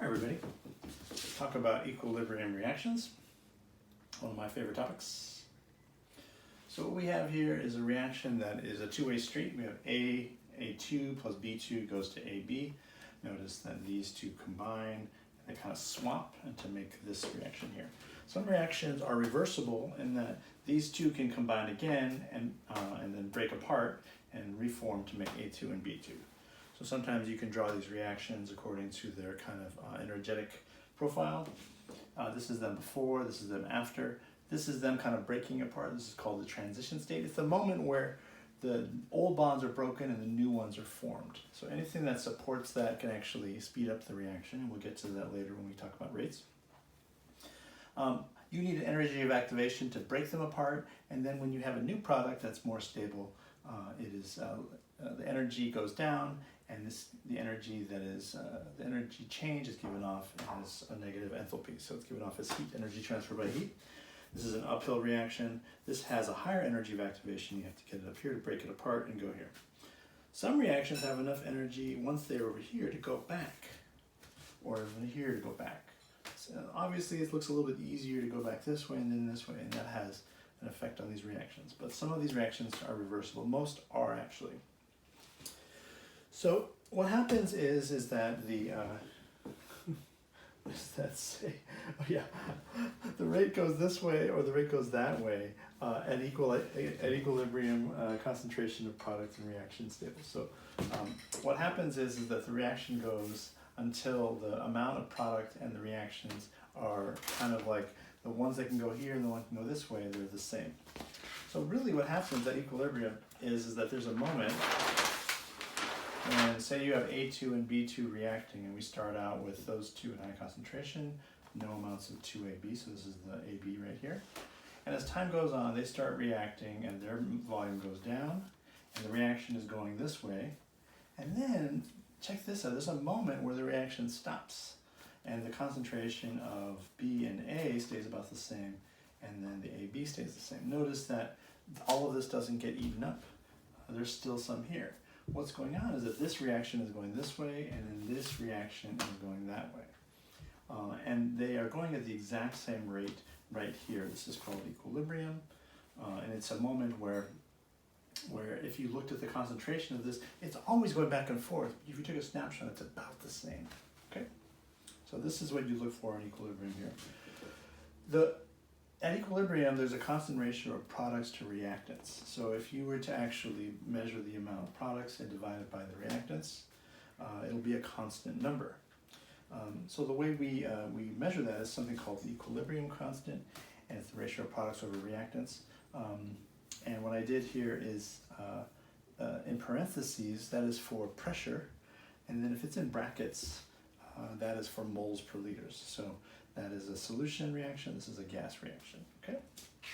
everybody. Let's talk about equilibrium reactions, one of my favorite topics. So what we have here is a reaction that is a two-way street. We have A2 plus B2 goes to AB. Notice that these two combine, and they kind of swap to make this reaction here. Some reactions are reversible in that these two can combine again and then break apart and reform to make A2 and B2. So sometimes you can draw these reactions according to their kind of energetic profile. This is them before, this is them after. This is them kind of breaking apart. This is called the transition state. It's the moment where the old bonds are broken and the new ones are formed. So anything that supports that can actually speed up the reaction, and we'll get to that later when we talk about rates. You need an energy of activation to break them apart, and then when you have a new product that's more stable, the energy goes down, and the energy change is given off as a negative enthalpy. So it's given off as heat, energy transferred by heat. This is an uphill reaction. This has a higher energy of activation. You have to get it up here to break it apart and go here. Some reactions have enough energy once they're over here to go back, or over here to go back. So obviously it looks a little bit easier to go back this way and then this way, and that has an effect on these reactions. But some of these reactions are reversible. Most are actually. So what happens is that the what does that say? Oh yeah, the rate goes this way or the rate goes that way at equilibrium concentration of product and reaction stable. So what happens is that the reaction goes until the amount of product and the reactions are kind of like the ones that can go here and the ones that can go this way, they're the same. So really what happens at equilibrium is that there's a moment when, say you have A2 and B2 reacting, and we start out with those two at high concentration, no amounts of 2AB, so this is the AB right here. And as time goes on, they start reacting and their volume goes down, and the reaction is going this way. And then, check this out, there's a moment where the reaction stops, and the concentration of B and A stays about the same, and then the AB stays the same. Notice that all of this doesn't get eaten up. There's still some here. What's going on is that this reaction is going this way, and then this reaction is going that way. And they are going at the exact same rate right here. This is called equilibrium, and it's a moment where if you looked at the concentration of this, it's always going back and forth. If you took a snapshot, it's about the same. Okay? So this is what you look for in equilibrium here. At equilibrium, there's a constant ratio of products to reactants. So if you were to actually measure the amount of products and divide it by the reactants, it'll be a constant number. So the way we measure that is something called the equilibrium constant, and it's the ratio of products over reactants. And what I did here is, in parentheses, that is for pressure, and then if it's in brackets, that is for moles per liters. So that is a solution reaction, this is a gas reaction, okay?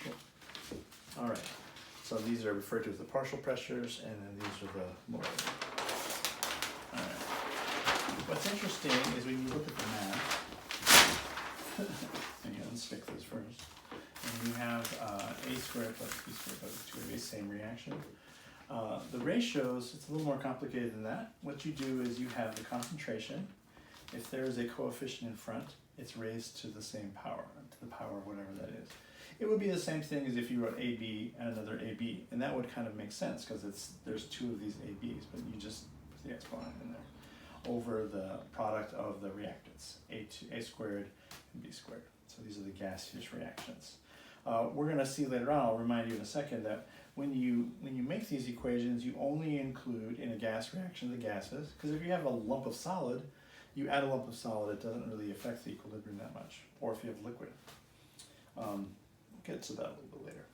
Cool. All right, so these are referred to as the partial pressures, and then these are the molar. All right. What's interesting is when you look at the math, and you unstick this first, and you have A squared plus B squared plus 2AB, same reaction. The ratios, it's a little more complicated than that. What you do is you have the concentration. If there is a coefficient in front, it's raised to the same power, to the power of whatever that is. It would be the same thing as if you wrote AB and another AB, and that would kind of make sense because there's two of these ABs, but you just put the exponent in there over the product of the reactants, A squared and B squared. So these are the gaseous reactions. We're going to see later on, I'll remind you in a second, that when you make these equations, you only include in a gas reaction the gases, because if you have a lump of solid, you add a lump of solid, it doesn't really affect the equilibrium that much, or if you have liquid. We'll get to that a little bit later.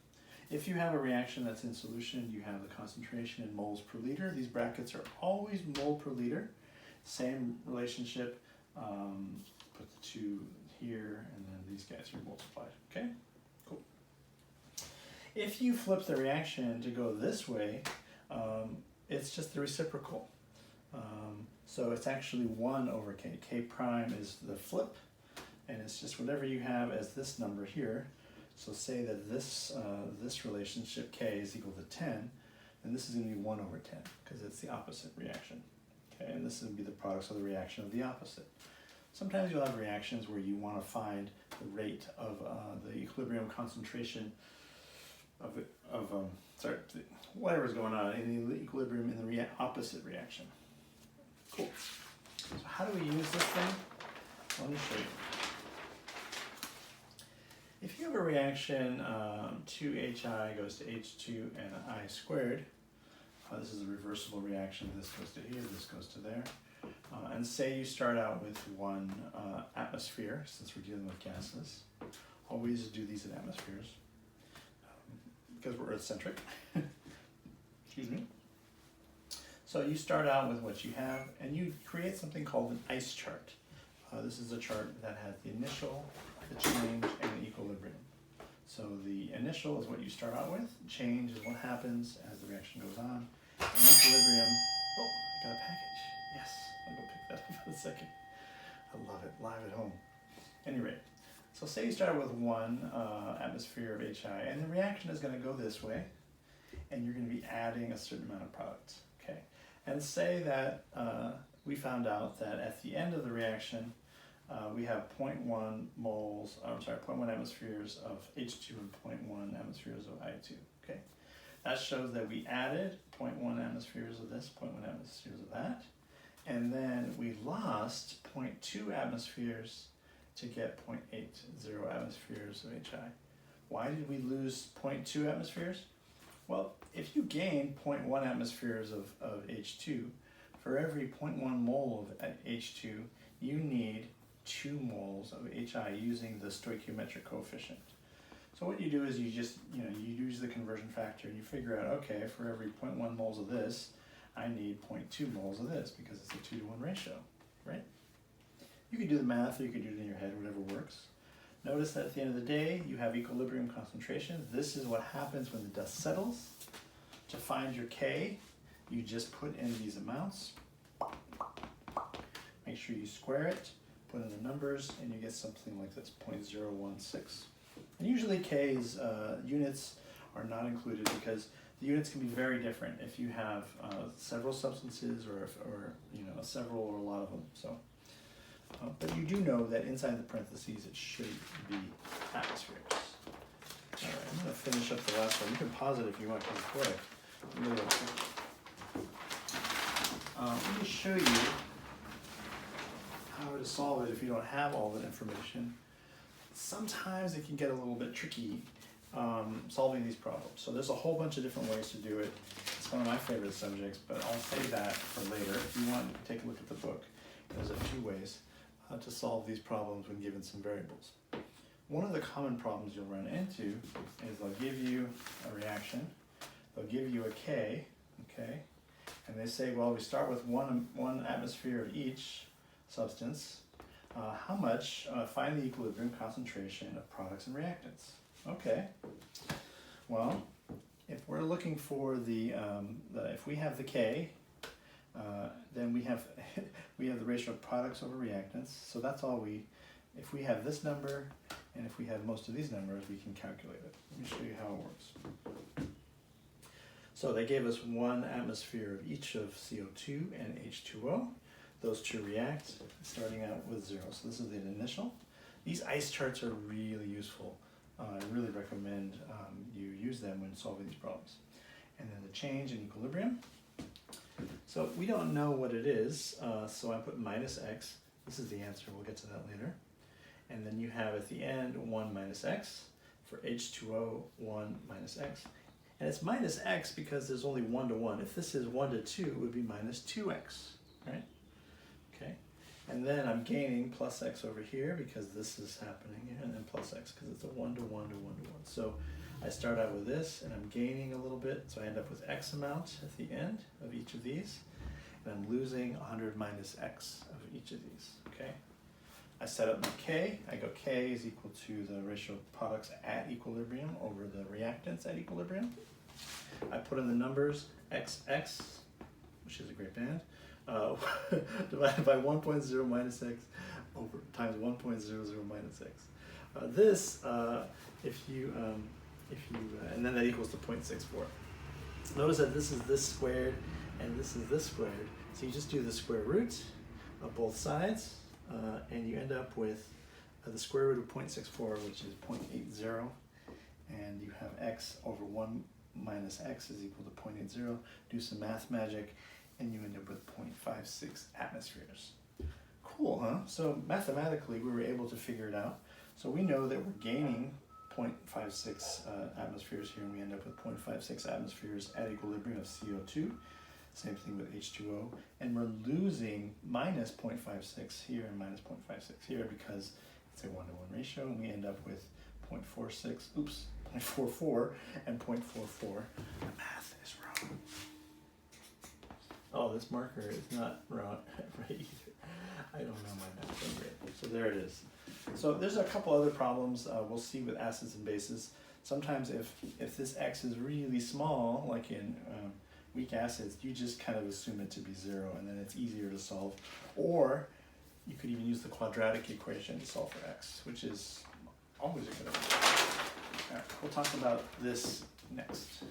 If you have a reaction that's in solution, you have the concentration in moles per liter. These brackets are always mole per liter. Same relationship, put the two here, and then these guys are multiplied, okay? Cool. If you flip the reaction to go this way, it's just the reciprocal. So it's actually 1 over K. K prime is the flip, and it's just whatever you have as this number here. So say that this relationship K is equal to 10, then this is going to be 1 over 10, because it's the opposite reaction. Okay, and this would be the products of the reaction of the opposite. sometimes you'll have reactions where you want to find the rate of the equilibrium concentration of whatever's going on in the equilibrium in the opposite reaction. Cool. So how do we use this thing? Let me show you. If you have a reaction, 2HI goes to H2 and I squared, this is a reversible reaction, this goes to here, this goes to there, and say you start out with 1 atmosphere, since we're dealing with gases. Always do these in atmospheres, because we're Earth-centric. Excuse me. So you start out with what you have, and you create something called an ice chart. This is a chart that has the initial, the change, and the equilibrium. So the initial is what you start out with, change is what happens as the reaction goes on, and equilibrium, oh, I got a package, yes, I'll go pick that up in a second. I love it, live at home. Anyway, so say you start with 1 atmosphere of HI, and the reaction is going to go this way, and you're going to be adding a certain amount of product, okay? And say that we found out that at the end of the reaction, we have 0.1 moles, I'm sorry, 0.1 atmospheres of H2 and 0.1 atmospheres of I2, okay? That shows that we added 0.1 atmospheres of this, 0.1 atmospheres of that, and then we lost 0.2 atmospheres to get 0.80 atmospheres of HI. Why did we lose 0.2 atmospheres? Well, if you gain 0.1 atmospheres of H2, for every 0.1 mole of H2, you need 2 moles of HI using the stoichiometric coefficient. So what you do is you just, you use the conversion factor and you figure out, okay, for every 0.1 moles of this, I need 0.2 moles of this because it's a 2-to-1 ratio, right? You can do the math or you can do it in your head, whatever works. Notice that at the end of the day, you have equilibrium concentration. This is what happens when the dust settles. To find your K, you just put in these amounts. Make sure you square it, put in the numbers, and you get something like this, 0.016. And usually K's units are not included because the units can be very different if you have several substances or several or a lot of them. So, but you do know that inside the parentheses it should be atmospheres. All right, I'm going to finish up the last one. You can pause it if you want to before I really let me show you how to solve it if you don't have all that information. Sometimes it can get a little bit tricky solving these problems. So there's a whole bunch of different ways to do it. It's one of my favorite subjects, but I'll save that for later. If you want to take a look at the book, there's a few ways to solve these problems when given some variables. One of the common problems you'll run into is they'll give you a reaction, they'll give you a K, okay, and they say, well, we start with one atmosphere of each substance. How much, find the equilibrium concentration of products and reactants. Okay, well, if we're looking for if we have the K, then we have the ratio of products over reactants. So that's all if we have this number, and if we have most of these numbers, we can calculate it. Let me show you how it works. So they gave us 1 atmosphere of each of CO2 and H2O. Those two react, starting out with 0. So this is the initial. These ice charts are really useful. I really recommend you use them when solving these problems. And then the change in equilibrium. So we don't know what it is, so I put minus x. This is the answer, we'll get to that later. And then you have at the end 1 minus x. For H2O, 1 minus x. And it's minus x because there's only 1 to 1. If this is 1 to 2, it would be minus 2x, right? Okay, and then I'm gaining plus x over here because this is happening here, and then plus x because it's a 1 to 1 to 1 to 1. So I start out with this, and I'm gaining a little bit, so I end up with x amount at the end of each of these, and I'm losing 100 minus x of each of these, okay? I set up my K. I go K is equal to the ratio of products at equilibrium over the reactants at equilibrium. I put in the numbers XX, which is a great band, divided by 1.0 minus x over times 1.00 minus x. And then that equals to 0.64. Notice that this is this squared and this is this squared. So you just do the square root of both sides and you end up with the square root of 0.64, which is 0.80, and you have x over 1 minus x is equal to 0.80. Do some math magic, and you end up with 0.56 atmospheres. Cool, huh? So mathematically, we were able to figure it out. So we know that we're gaining 0.56 atmospheres here, and we end up with 0.56 atmospheres at equilibrium of CO2. Same thing with H2O. And we're losing minus 0.56 here and minus 0.56 here because it's a 1-to-1 ratio, and we end up with 0.44 and 0.44. The math is wrong. Oh, this marker is not wrong right either. I don't know my math so great. So there it is. So there's a couple other problems we'll see with acids and bases. Sometimes if this x is really small, like in weak acids, you just kind of assume it to be 0, and then it's easier to solve. Or you could even use the quadratic equation to solve for x, which is always a good idea. All right, we'll talk about this next.